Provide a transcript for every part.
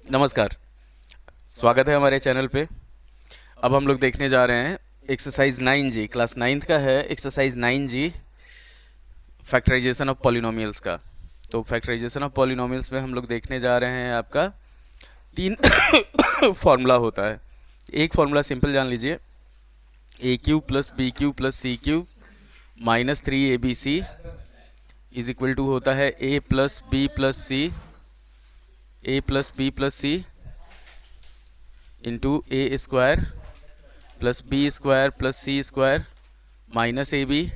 नमस्कार। स्वागत है हमारे चैनल पे। अब हम लोग देखने जा रहे हैं एक्सरसाइज 9G, क्लास 9th का है exercise 9G, factorization of polynomials का। तो फैक्टराइजेशन ऑफ पॉलिनोमियल्स में हम लोग देखने जा रहे हैं आपका तीन फार्मूला होता है। एक फार्मूला सिंपल जान लीजिए, A cube plus B cube plus C cube minus 3abc is equal to होता है A plus B plus C, A plus B plus C into A square plus B square plus C square minus A B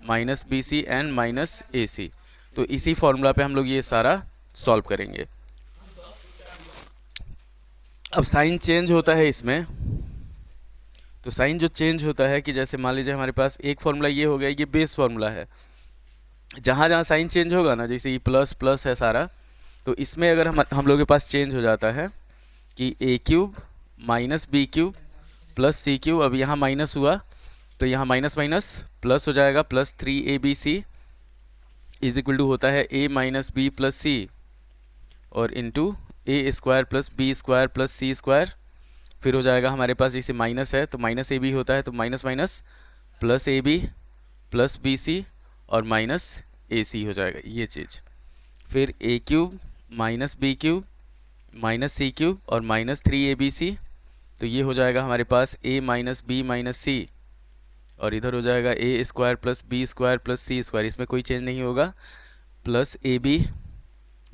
minus B C and minus A C. तो इसी formula पे हम लोग ये सारा solve करेंगे। अब sign change होता है इसमें। तो साइन जो चेंज होता है कि जैसे मान लीजिए हमारे पास एक फार्मूला ये हो गया, ये बेस फार्मूला है। जहाँ जहाँ साइन चेंज होगा ना, जैसे ये प्लस प्लस है सारा, तो इसमें अगर हम लोग के पास चेंज हो जाता है कि A cube minus B cube plus C cube, अब यहाँ माइनस हुआ तो यहाँ माइनस माइनस प्लस हो जाएगा, plus 3abc is equal to होता है a minus B plus C और into A square plus B square plus C square. फिर हो जाएगा हमारे पास जैसे माइनस है तो माइनस ए बी होता है, तो minus minus plus A B plus B C और माइनस ए सी हो जाएगा ये चीज़। फिर A cube minus B cube minus C cube और माइनस 3abc, तो ये हो जाएगा हमारे पास a minus B minus C और इधर हो जाएगा A square plus B square plus C square, इसमें कोई चेंज नहीं होगा, plus A B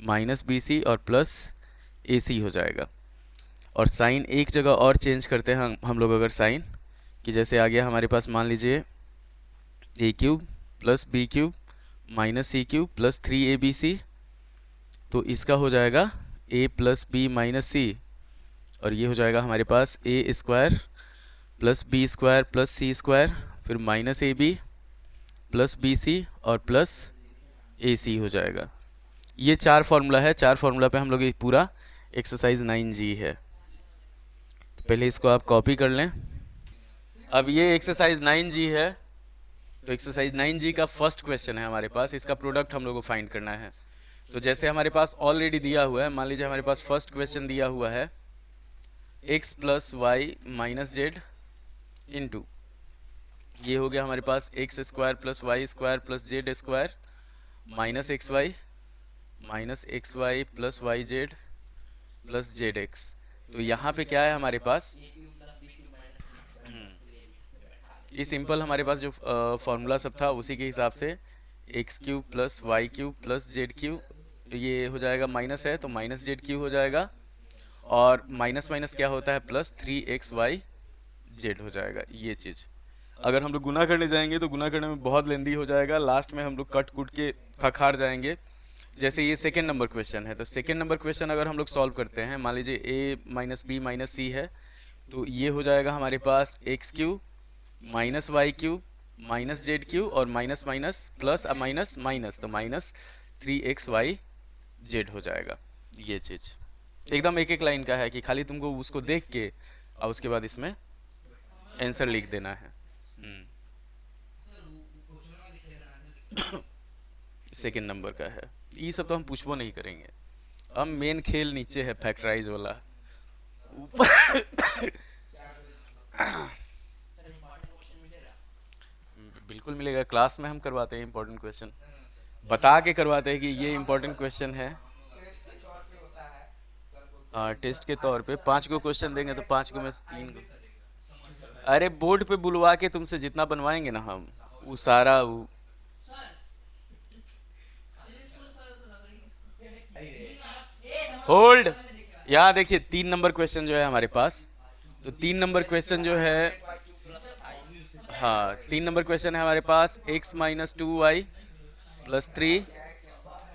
minus B C और प्लस ए सी हो जाएगा। और साइन एक जगह और चेंज करते हैं हम लोग, अगर साइन कि जैसे आ गया हमारे पास मान लीजिए A cube plus B cube minus C cube plus 3abc, तो इसका हो जाएगा a plus B minus C और ये हो जाएगा हमारे पास A square plus B square plus C square, फिर minus A B plus B C और प्लस ए सी हो जाएगा। ये चार फार्मूला है, चार फार्मूला पे हम लोग ये पूरा एक्सरसाइज 9G है। तो पहले इसको आप कॉपी कर लें। अब ये एक्सरसाइज 9G है, तो एक्सरसाइज 9G का फर्स्ट क्वेश्चन है हमारे पास, इसका प्रोडक्ट हम लोग को फाइंड करना है। तो जैसे हमारे पास ऑलरेडी दिया हुआ है, मान लीजिए हमारे पास फर्स्ट क्वेश्चन दिया हुआ है x plus Y minus Z into, ये हो गया हमारे पास X square plus Y square plus Z square minus X Y plus Y Z plus Z X. तो यहाँ पे क्या है हमारे पास, ये सिंपल हमारे पास जो फॉर्मूला सब था उसी के हिसाब से x cube plus y cube plus z cube, ये हो जाएगा माइनस है तो माइनस जेड क्यूब हो जाएगा और माइनस माइनस क्या होता है प्लस 3xy जेड हो जाएगा ये चीज़। अगर हम लोग गुना करने जाएंगे तो गुना करने में बहुत लेंदी हो जाएगा, लास्ट में हम लोग कट कुट के थक हार जाएंगे। जैसे ये सेकेंड नंबर क्वेश्चन है, तो सेकेंड नंबर क्वेश्चन अगर हम लोग सॉल्व करते हैं, मान लीजिए a minus B minus C है, तो ये हो जाएगा हमारे पास X cube minus Y cube minus Z cube और minus minus plus minus minus, तो माइनस 3xy जेड हो जाएगा ये चीज़। एकदम एक एक लाइन का है कि खाली तुमको उसको देख के और उसके बाद इसमें आंसर लिख देना है। सेकेंड नंबर का है, ये सब तो हम पूछबो नहीं करेंगे। हम मेन खेल नीचे है फैक्टराइज वाला, ऊपर बिल्कुल मिलेगा। क्लास में हम करवाते हैं इंपॉर्टेंट क्वेश्चन, बता के करवाते हैं कि ये इंपॉर्टेंट क्वेश्चन है। हाँ, टेस्ट के तौर पे 5 को क्वेश्चन देंगे तो 5 को में से 3 को, अरे बोर्ड पे बुलवा के तुमसे जितना बनवाएंगे ना हम, वो सारा वो होल्ड। यहाँ देखिए 3 नंबर क्वेश्चन जो है हमारे पास, तो 3 नंबर क्वेश्चन जो है, हाँ 3 नंबर क्वेश्चन है हमारे पास x माइनस 2y प्लस 3,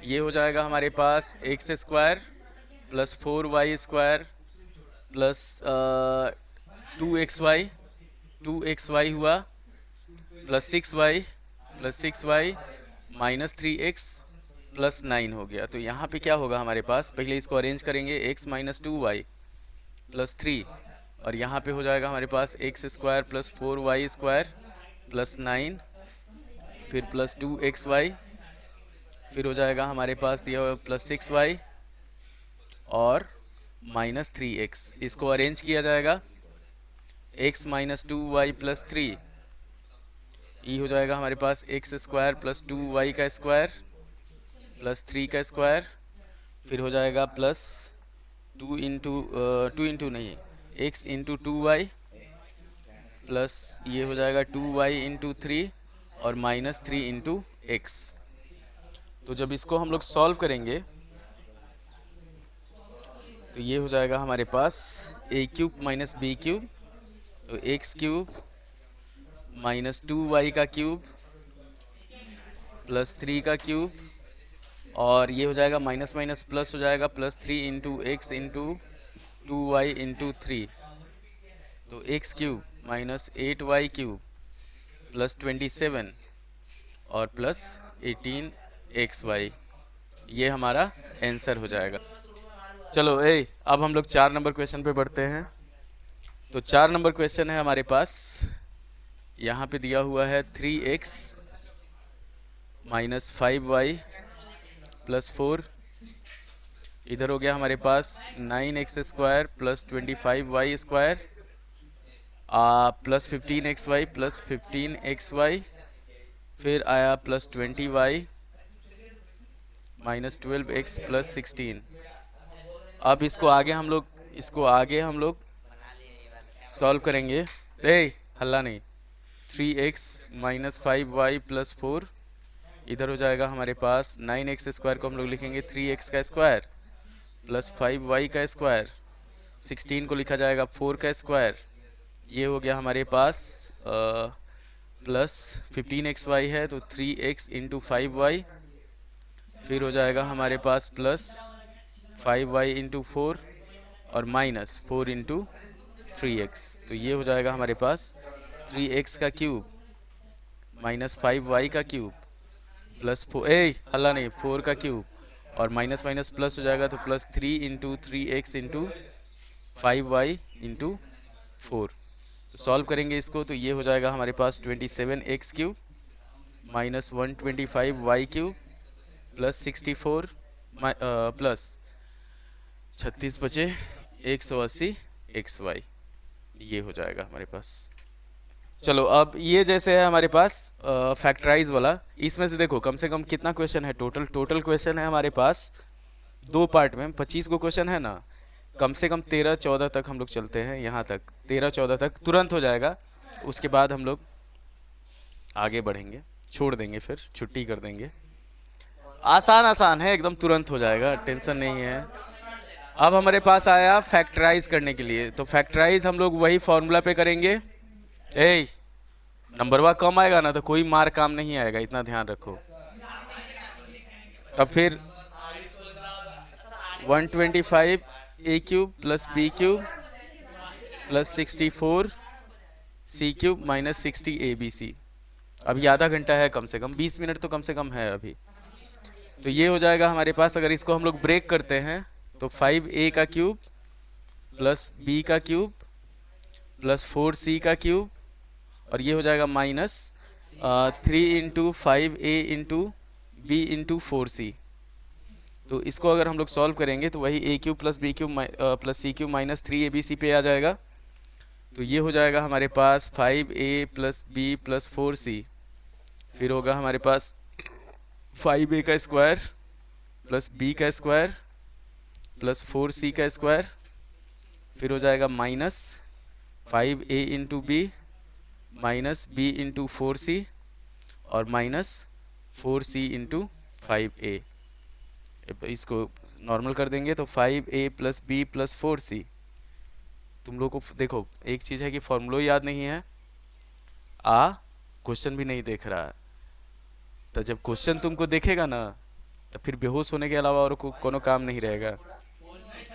ये हो जाएगा हमारे पास X square plus 4y square plus 2xy हुआ plus 6y minus 3x plus 9 हो गया। तो यहाँ पे क्या होगा हमारे पास, पहले इसको अरेंज करेंगे x माइनस 2y प्लस 3 और यहाँ पे हो जाएगा हमारे पास X square plus 4y square plus 9 फिर प्लस 2xy, फिर हो जाएगा हमारे पास दिया हुआ प्लस 6y और माइनस 3x, इसको अरेंज किया जाएगा x माइनस 2y प्लस 3, ये हो जाएगा हमारे पास एक्स स्क्वायर प्लस 2y का स्क्वायर प्लस 3 का स्क्वायर, फिर हो जाएगा प्लस 2 इंटू नहीं, x इंटू 2y प्लस ये हो जाएगा 2y इंटू 3 और माइनस 3 इंटू एक्स। तो जब इसको हम लोग सॉल्व करेंगे तो ये हो जाएगा हमारे पास a cube minus b cube, तो एक्स क्यूब माइनस 2y का क्यूब प्लस 3 का क्यूब, और ये हो जाएगा माइनस माइनस प्लस हो जाएगा plus 3 into x into 2y into 3, तो x cube minus 8y cube plus 27 और प्लस 18xy, ये हमारा आंसर हो जाएगा। चलो अब हम लोग 4 नंबर क्वेश्चन पे बढ़ते हैं। तो 4 नंबर क्वेश्चन है हमारे पास, यहाँ पे दिया हुआ है 3x माइनस 5y प्लस 4, इधर हो गया हमारे पास 9x square plus 25y square plus 15xy plus 15xy, फिर आया plus 20y minus 12x plus 16। अब इसको आगे हम लोग सॉल्व करेंगे। हल्ला नहीं, 3x माइनस 5y प्लस 4, इधर हो जाएगा हमारे पास 9x स्क्वायर को हम लोग लिखेंगे 3x का स्क्वायर प्लस 5y का स्क्वायर, 16 को लिखा जाएगा 4 का स्क्वायर, ये हो गया हमारे पास प्लस 15xy है तो 3x इंटू 5y, फिर हो जाएगा हमारे पास प्लस 5y इंटू 4 और माइनस 4 इंटू 3x, तो ये हो जाएगा हमारे पास 3x का क्यूब माइनस 5y का क्यूब प्लस 4 हल्ला नहीं 4 का क्यूब और माइनस माइनस प्लस हो जाएगा तो plus 3 into 3x into 5y into 4। तो सॉल्व करेंगे इसको तो ये हो जाएगा हमारे पास 27x cube minus 125y cube plus 64 plus 36 बचे 180 xy, ये हो जाएगा हमारे पास। चलो अब ये जैसे है हमारे पास फैक्टराइज वाला, इसमें से देखो कम से कम कितना क्वेश्चन है, टोटल क्वेश्चन है हमारे पास 2 पार्ट में 25 को क्वेश्चन है ना, कम से कम 13-14 तक हम लोग चलते हैं, यहाँ तक 13-14 तक तुरंत हो जाएगा। उसके बाद हम लोग आगे बढ़ेंगे, छोड़ देंगे, फिर छुट्टी कर देंगे। आसान है एकदम, तुरंत हो जाएगा, टेंशन नहीं है। अब हमारे पास आया फैक्टराइज करने के लिए, तो फैक्टराइज हम लोग वही फॉर्मूला पे करेंगे। नंबर वा कम आएगा ना तो कोई मार काम नहीं आएगा, इतना ध्यान रखो। तब फिर 125 a cube plus b cube plus 64 c cube minus 60 abc। अभी आधा घंटा है, कम से कम 20 मिनट तो कम से कम है अभी। तो ये हो जाएगा हमारे पास, अगर इसको हम लोग ब्रेक करते हैं तो 5a का क्यूब प्लस b का क्यूब प्लस 4c का क्यूब, और ये हो जाएगा minus 3 into 5a into b into 4c। तो इसको अगर हम लोग सॉल्व करेंगे तो वही a cube plus b cube plus c cube minus 3abc पे आ जाएगा। तो ये हो जाएगा हमारे पास 5a plus b plus 4c, फिर होगा हमारे पास 5a का स्क्वायर प्लस b का स्क्वायर प्लस 4c का स्क्वायर, फिर हो जाएगा minus 5a into b minus b into 4c और माइनस 4c इंटू 5a। इसको नॉर्मल कर देंगे तो 5a plus b plus 4c। तुम लोग को देखो एक चीज़ है कि फॉर्मूला याद नहीं है, क्वेश्चन भी नहीं देख रहा, तो जब क्वेश्चन तुमको देखेगा ना तो फिर बेहोश होने के अलावा और कोनो काम नहीं रहेगा।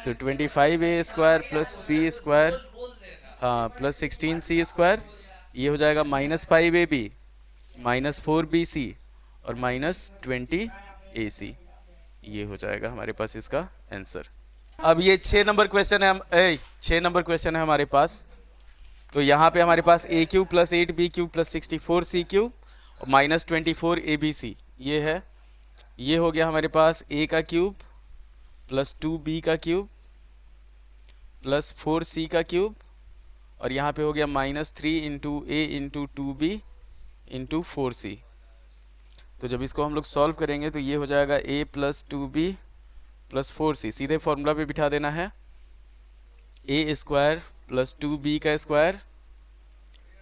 तो 25a square plus b square plus 16c square, ये हो जाएगा माइनस 5ab माइनस 4bc और माइनस 20ac, ये हो जाएगा हमारे पास इसका आंसर। अब ये 6 नंबर क्वेश्चन है 6 नंबर क्वेश्चन है हमारे पास। तो यहाँ पे हमारे पास a cube plus 8b cube plus 64c cube और माइनस 24 abc, ये है। ये हो गया हमारे पास a का क्यूब प्लस 2b का क्यूब प्लस 4c का क्यूब, और यहाँ पे हो गया -3 इंटू ए इंटू 2b इंटू 4c। तो जब इसको हम लोग सॉल्व करेंगे तो ये हो जाएगा a plus 2b plus 4c, सीधे फॉर्मूला पे बिठा देना है, a स्क्वायर प्लस 2b का स्क्वायर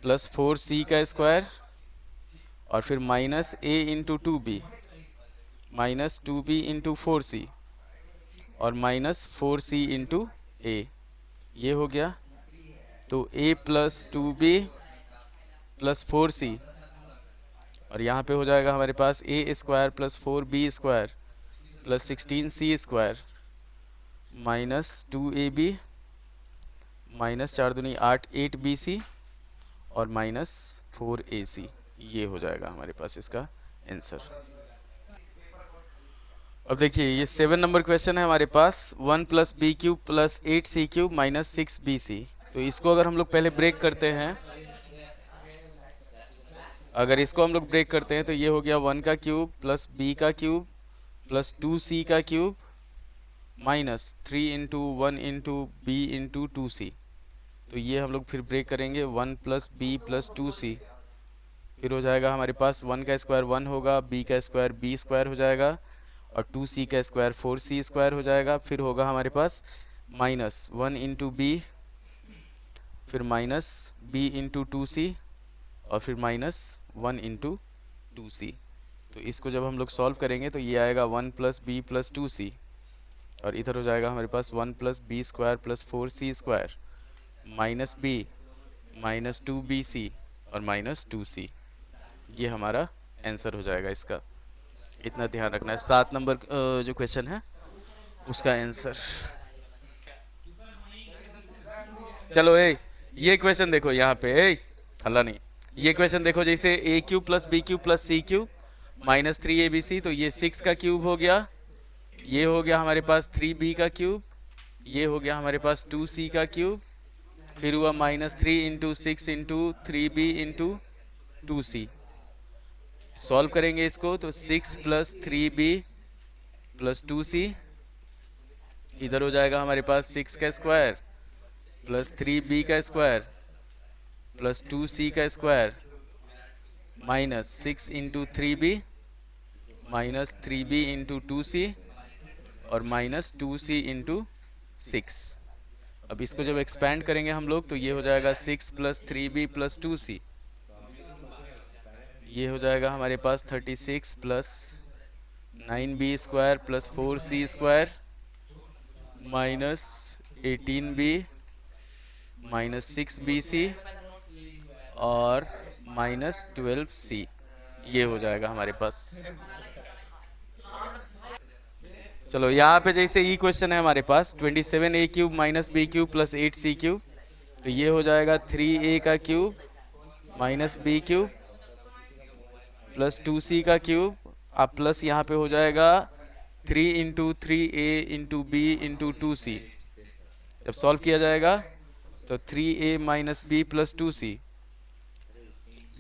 प्लस 4c का स्क्वायर, और फिर minus a into 2b minus 2b into 4c और माइनस 4c इंटू a, ये हो गया। तो a plus 2b plus 4c, और यहाँ पे हो जाएगा हमारे पास a square plus 4b square plus 16c square minus 2ab minus 4 दूनी 8 8bc और माइनस 4ac, ये हो जाएगा हमारे पास इसका आंसर। अब देखिए ये 7 नंबर क्वेश्चन है हमारे पास, 1 plus B cube plus 8c cube minus 6bc। तो इसको अगर हम लोग पहले ब्रेक करते हैं, अगर इसको हम लोग ब्रेक करते हैं तो ये हो गया 1 का क्यूब प्लस b का क्यूब प्लस 2c का cube minus 3 into 1 into b into 2c। तो ये हम लोग फिर ब्रेक करेंगे, 1 प्लस बी प्लस 2c, फिर हो जाएगा हमारे पास 1 का स्क्वायर 1 होगा, b का स्क्वायर b स्क्वायर हो जाएगा और 2c का स्क्वायर 4c स्क्वायर हो जाएगा। फिर होगा हमारे पास माइनस 1 इंटू बी, फिर माइनस b इंटू 2c और फिर माइनस 1 इंटू 2c। तो इसको जब हम लोग सॉल्व करेंगे तो ये आएगा 1 प्लस बी प्लस 2c, और इधर हो जाएगा हमारे पास 1 plus B square plus 4c square minus b minus 2bc और माइनस 2c, ये हमारा आंसर हो जाएगा इसका। इतना ध्यान रखना है, 7 नंबर जो क्वेश्चन है उसका आंसर। चलो ये क्वेश्चन देखो यहाँ पे, हल्ला नहीं, ये क्वेश्चन देखो, जैसे a cube plus B cube plus C cube minus 3abc, तो ये 6 का क्यूब हो गया, ये हो गया हमारे पास 3b का क्यूब, ये हो गया हमारे पास 2c का क्यूब, फिर हुआ minus 3 into 6 into 3b into 2c। Solve करेंगे इसको तो 6 प्लस 3b प्लस 2c, इधर हो जाएगा हमारे पास 6 का स्क्वायर प्लस 3b का स्क्वायर प्लस 2c का square minus 6 into 3b minus 3b into 2c और माइनस 2c इंटू 6। अब इसको जब एक्सपैंड करेंगे हम लोग तो ये हो जाएगा 6 प्लस 3b प्लस 2c, ये हो जाएगा हमारे पास 36 plus 9b square plus 4c square minus 18b minus 6bc और माइनस 12c, ये हो जाएगा हमारे पास। चलो यहाँ पे जैसे ई क्वेश्चन है हमारे पास 27a cube minus B cube plus 8c cube, तो ये हो जाएगा 3a का cube minus B cube plus 2c का क्यूब, अब प्लस यहाँ पे हो जाएगा 3 into 3a into b into 2c। जब सॉल्व किया जाएगा तो 3a minus B plus 2c,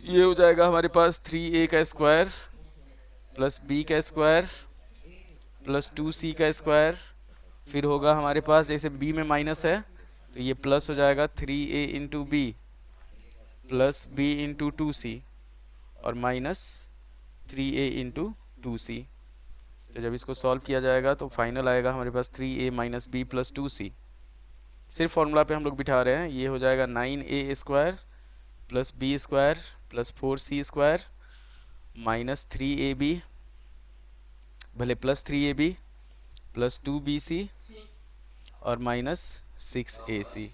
ये हो जाएगा हमारे पास 3a का स्क्वायर प्लस b का स्क्वायर प्लस 2c का स्क्वायर, फिर होगा हमारे पास जैसे b में माइनस है तो ये प्लस हो जाएगा 3a into b plus b into 2c और माइनस 3a इंटू 2c। तो जब इसको सॉल्व किया जाएगा तो फाइनल आएगा हमारे पास 3a minus B plus 2c। सिर्फ फॉर्मूला पे हम लोग बिठा रहे हैं, ये हो जाएगा 9a square plus b square plus 4c square minus 3ab भले प्लस 3ab प्लस 2bc और माइनस 6ac,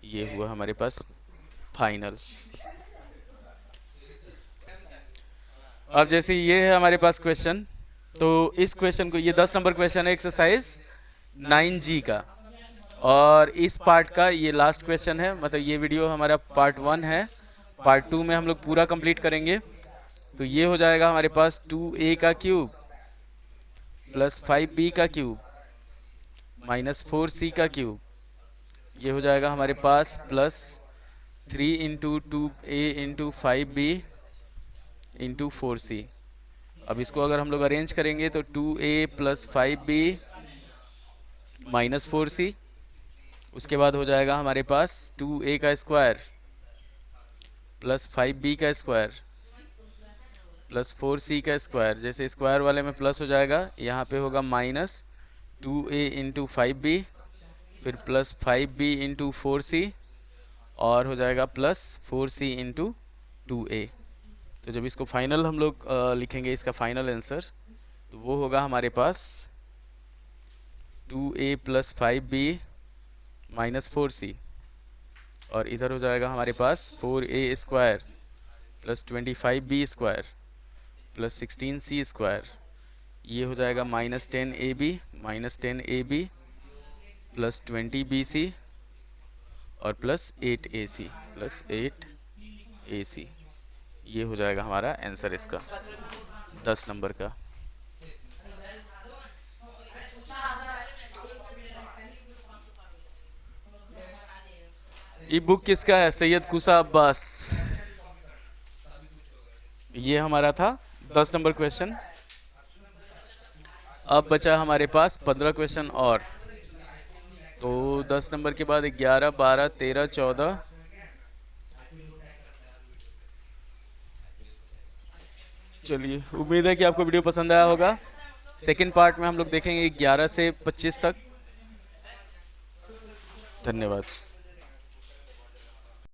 ये हुआ हमारे पास फाइनल। अब जैसे ये है हमारे पास क्वेश्चन, तो इस क्वेश्चन को, ये 10 नंबर क्वेश्चन है एक्सरसाइज 9G का, और इस पार्ट का ये लास्ट क्वेश्चन है, मतलब ये वीडियो हमारा पार्ट 1 है, पार्ट 2 में हम लोग पूरा कंप्लीट करेंगे। तो ये हो जाएगा हमारे पास 2a का क्यूब प्लस 5b का क्यूब माइनस 4c का क्यूब, ये हो जाएगा हमारे पास plus 3 into 2a into 5b into 4c। अब इसको अगर हम लोग अरेंज करेंगे तो 2a plus 5b minus 4c उसके बाद हो जाएगा हमारे पास 2a का स्क्वायर प्लस 5b का स्क्वायर प्लस 4c का स्क्वायर। जैसे स्क्वायर वाले में प्लस हो जाएगा, यहाँ पे होगा माइनस 2a इंटू 5b, फिर प्लस 5b इंटू 4c, और हो जाएगा प्लस 4c इंटू 2a। तो जब इसको फाइनल हम लोग लिखेंगे, इसका फाइनल आंसर, तो वो होगा हमारे पास 2a plus 5b minus 4c, और इधर हो जाएगा हमारे पास 4a square plus 25b square plus 16c square. ये हो जाएगा माइनस 10ab प्लस 20bc और प्लस 8ac प्लस 8ac। ये हो जाएगा हमारा आंसर इसका 10 नंबर का। ये बुक किसका है? सैयद कुसा अब्बास। ये हमारा था 10 नंबर क्वेश्चन। अब बचा हमारे पास 15 क्वेश्चन और, तो 10 नंबर के बाद 11, 12, 13, 14। चलिए, उम्मीद है कि आपको वीडियो पसंद आया होगा। सेकंड पार्ट में हम लोग देखेंगे 11 से 25 तक। धन्यवाद।